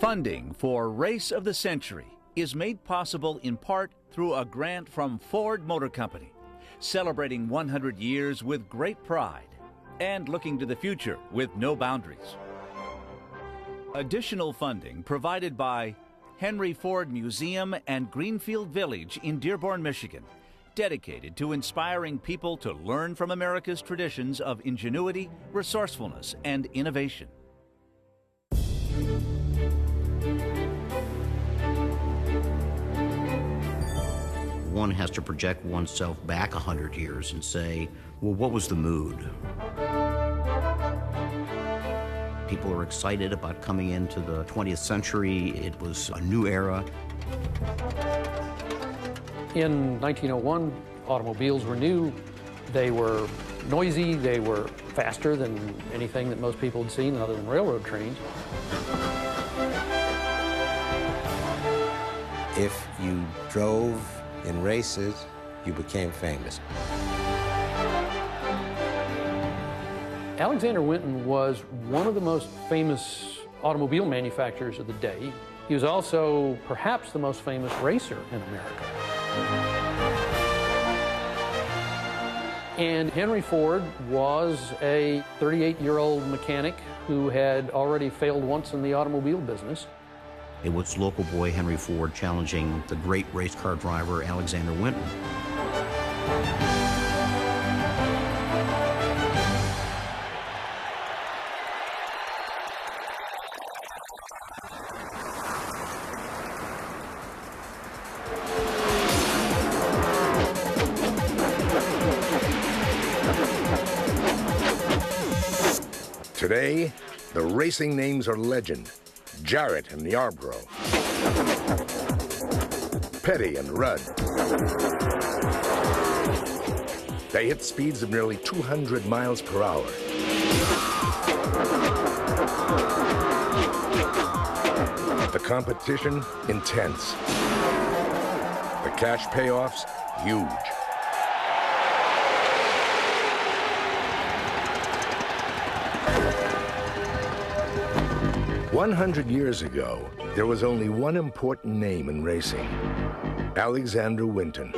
Funding for Race of the Century is made possible in part through a grant from Ford Motor Company, celebrating 100 years with great pride and looking to the future with no boundaries. Additional funding provided by Henry Ford Museum and Greenfield Village in Dearborn, Michigan, dedicated to inspiring people to learn from America's traditions of ingenuity, resourcefulness, and innovation. One has to project oneself back 100 years and say, well, what was the mood? People are excited about coming into the 20th century. It was a new era. In 1901, automobiles were new. They were noisy. They were faster than anything that most people had seen other than railroad trains. If you drove in races, you became famous. Alexander Winton was one of the most famous automobile manufacturers of the day. He was also perhaps the most famous racer in America. And Henry Ford was a 38-year-old mechanic who had already failed once in the automobile business. It was local boy Henry Ford challenging the great race car driver Alexander Winton. Today, the racing names are legend. Jarrett and Yarborough, Petty and Rudd. They hit speeds of nearly 200 miles per hour. The competition, intense. The cash payoffs, huge. 100 years ago, there was only one important name in racing, Alexander Winton.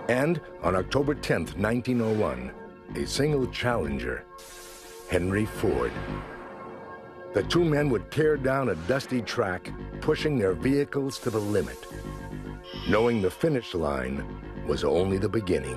And on October 10th, 1901, a single challenger, Henry Ford. The two men would tear down a dusty track, pushing their vehicles to the limit, knowing the finish line was only the beginning.